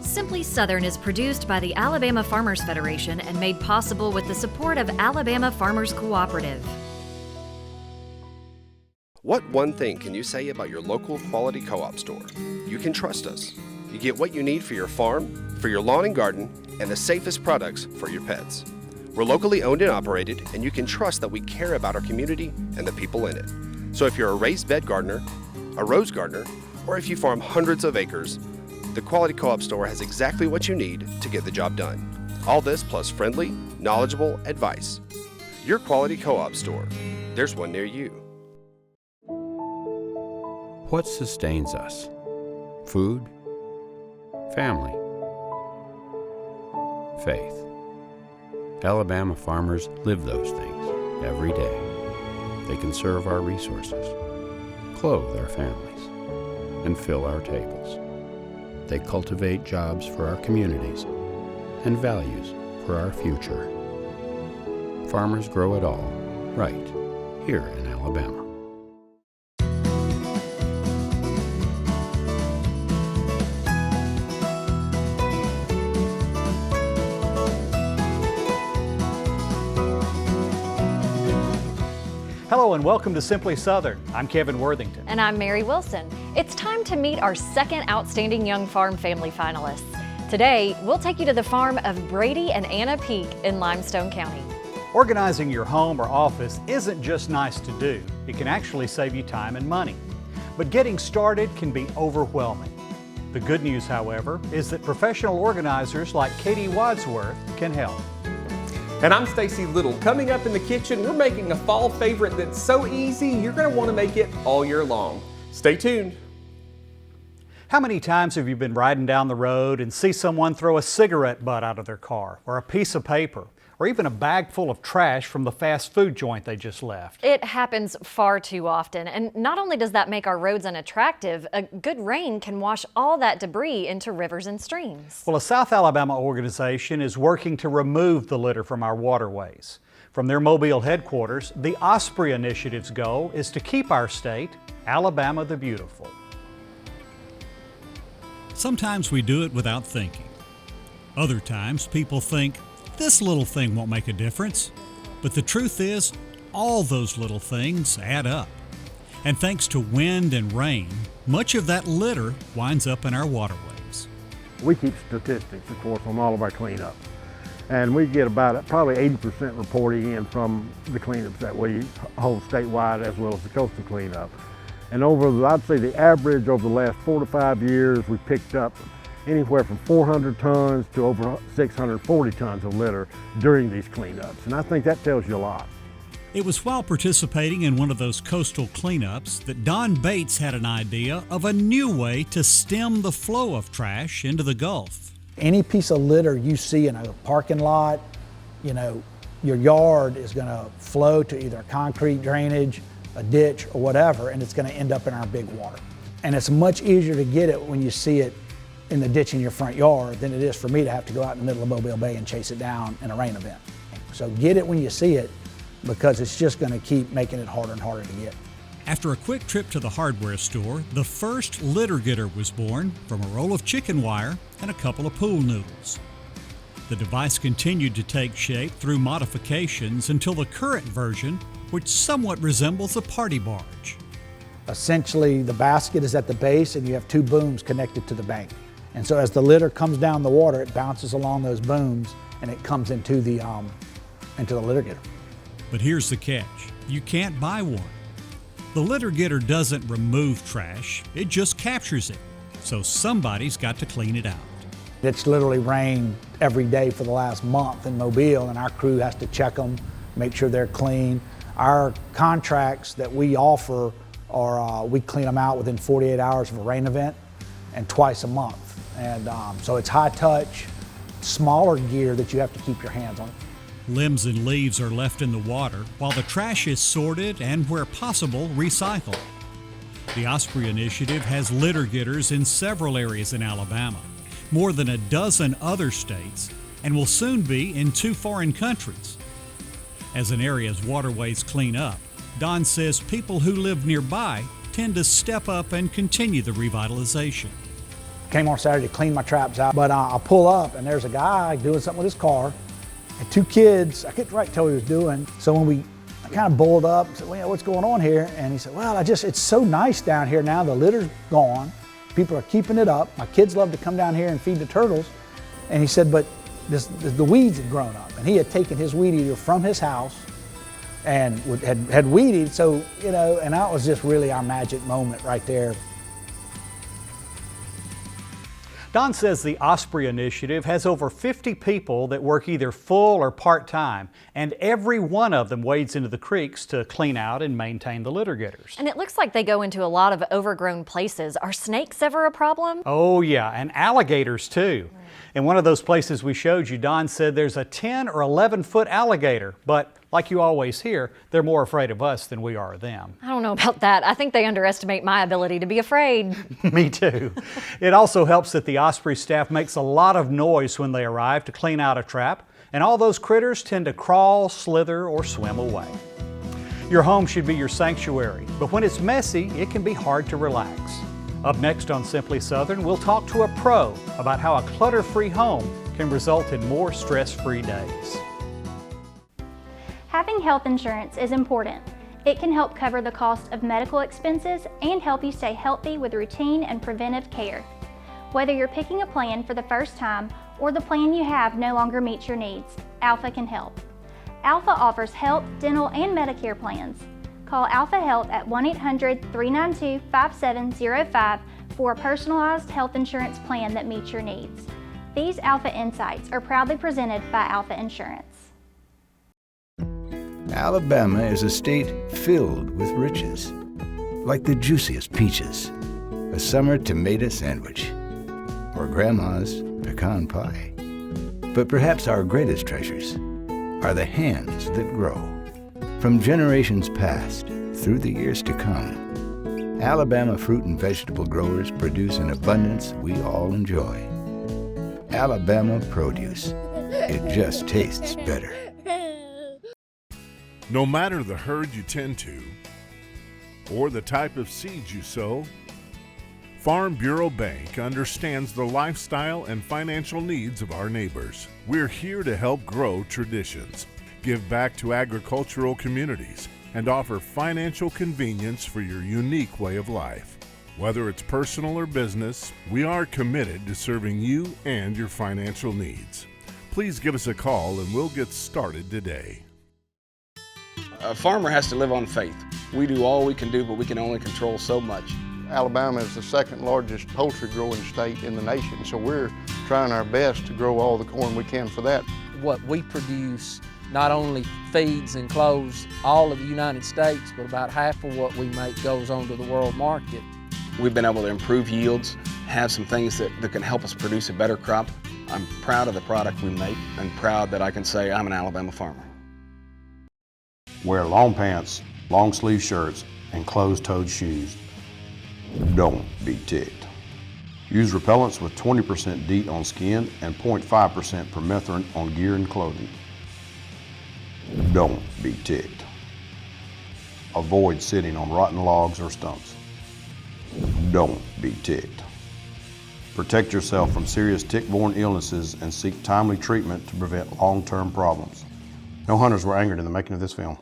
Simply Southern is produced by the Alabama Farmers Federation and made possible with the support of Alabama Farmers Cooperative. What one thing can you say about your local quality co-op store? You can trust us. You get what you need for your farm, for your lawn and garden, and the safest products for your pets. We're locally owned and operated, and you can trust that we care about our community and the people in it. So if you're a raised bed gardener, a rose gardener, or if you farm hundreds of acres, the Quality Co-op Store has exactly what you need to get the job done. All this plus friendly, knowledgeable advice. Your Quality Co-op Store. There's one near you. What sustains us? Food? Family? Faith. Alabama farmers live those things every day. They conserve our resources, clothe our families, and fill our tables. They cultivate jobs for our communities and values for our future. Farmers grow it all, right here in Alabama. Hello and welcome to Simply Southern. I'm Kevin Worthington. And I'm Mary Wilson. It's time to meet our second Outstanding Young Farm Family finalists. Today, we'll take you to the farm of Brady and Anna Peak in Limestone County. Organizing your home or office isn't just nice to do. It can actually save you time and money. But getting started can be overwhelming. The good news, however, is that professional organizers like Katie Wadsworth can help. And I'm Stacy Little. Coming up in the kitchen, we're making a fall favorite that's so easy, you're going to want to make it all year long. Stay tuned. How many times have you been riding down the road and see someone throw a cigarette butt out of their car, or a piece of paper, or even a bag full of trash from the fast food joint they just left? It happens far too often, and not only does that make our roads unattractive, a good rain can wash all that debris into rivers and streams. Well, a South Alabama organization is working to remove the litter from our waterways. From their Mobile headquarters, the Osprey Initiative's goal is to keep our state, Alabama the Beautiful. Sometimes we do it without thinking. Other times people think, this little thing won't make a difference. But the truth is, all those little things add up. And thanks to wind and rain, much of that litter winds up in our waterways. We keep statistics, of course, on all of our cleanups. And we get about probably 80% reporting in from the cleanups that we hold statewide as well as the coastal cleanup. And I'd say the average over the last 4 to 5 years, we picked up anywhere from 400 tons to over 640 tons of litter during these cleanups. And I think that tells you a lot. It was while participating in one of those coastal cleanups that Don Bates had an idea of a new way to stem the flow of trash into the Gulf. Any piece of litter you see in a parking lot, your yard is going to flow to either concrete drainage, a ditch, or whatever, and it's going to end up in our big water. And it's much easier to get it when you see it in the ditch in your front yard than it is for me to have to go out in the middle of Mobile Bay and chase it down in a rain event. So get it when you see it, because it's just going to keep making it harder and harder to get. After a quick trip to the hardware store, the first Litter Gitter was born from a roll of chicken wire and a couple of pool noodles. The device continued to take shape through modifications until the current version, which somewhat resembles a party barge. Essentially, the basket is at the base and you have 2 booms connected to the bank. And so as the litter comes down the water, it bounces along those booms and it comes into the Litter Gitter. But here's the catch. You can't buy one. The Litter Gitter doesn't remove trash, it just captures it. So somebody's got to clean it out. It's literally rained every day for the last month in Mobile, and our crew has to check them, make sure they're clean. Our contracts that we offer are we clean them out within 48 hours of a rain event and twice a month. And so it's high touch, smaller gear that you have to keep your hands on. Limbs and leaves are left in the water while the trash is sorted and, where possible, recycled. The Osprey Initiative has litter getters in several areas in Alabama, more than a dozen other states, and will soon be in 2 foreign countries. As an area's waterways clean up, Don says people who live nearby tend to step up and continue the revitalization. came on Saturday to clean my traps out. But I pull up and there's a guy doing something with his car and 2 kids. I couldn't quite tell what he was doing. So when I kind of bulled up and said, well, what's going on here? And he said, well, it's so nice down here now. The litter's gone. People are keeping it up. My kids love to come down here and feed the turtles. And he said, but the weeds had grown up. And he had taken his weed eater from his house and had weeded. So, you know, and that was just really our magic moment right there. Don says the Osprey Initiative has over 50 people that work either full or part-time, and every one of them wades into the creeks to clean out and maintain the litter getters. And it looks like they go into a lot of overgrown places. Are snakes ever a problem? Oh yeah, and alligators too. In one of those places we showed you, Don said there's a 10 or 11 foot alligator, but like you always hear, they're more afraid of us than we are of them. I don't know about that. I think they underestimate my ability to be afraid. Me too. It also helps that the Osprey staff makes a lot of noise when they arrive to clean out a trap, and all those critters tend to crawl, slither, or swim away. Your home should be your sanctuary, but when it's messy, it can be hard to relax. Up next on Simply Southern, we'll talk to a pro about how a clutter-free home can result in more stress-free days. Having health insurance is important. It can help cover the cost of medical expenses and help you stay healthy with routine and preventive care. Whether you're picking a plan for the first time or the plan you have no longer meets your needs, Alpha can help. Alpha offers health, dental, and Medicare plans. Call Alpha Health at 1-800-392-5705 for a personalized health insurance plan that meets your needs. These Alpha Insights are proudly presented by Alpha Insurance. Alabama is a state filled with riches, like the juiciest peaches, a summer tomato sandwich, or Grandma's pecan pie. But perhaps our greatest treasures are the hands that grow. From generations past through the years to come, Alabama fruit and vegetable growers produce an abundance we all enjoy. Alabama produce. It just tastes better. No matter the herd you tend to, or the type of seeds you sow, Farm Bureau Bank understands the lifestyle and financial needs of our neighbors. We're here to help grow traditions, give back to agricultural communities, and offer financial convenience for your unique way of life. Whether it's personal or business, we are committed to serving you and your financial needs. Please give us a call and we'll get started today. A farmer has to live on faith. We do all we can do, but we can only control so much. Alabama is the second largest poultry growing state in the nation, so we're trying our best to grow all the corn we can for that. What we produce not only feeds and clothes all of the United States, but about half of what we make goes on to the world market. We've been able to improve yields, have some things that can help us produce a better crop. I'm proud of the product we make and proud that I can say I'm an Alabama farmer. Wear long pants, long sleeve shirts, and closed-toed shoes. Don't be ticked. Use repellents with 20% DEET on skin and 0.5% permethrin on gear and clothing. Don't be ticked. Avoid sitting on rotten logs or stumps. Don't be ticked. Protect yourself from serious tick-borne illnesses and seek timely treatment to prevent long-term problems. No hunters were angered in the making of this film.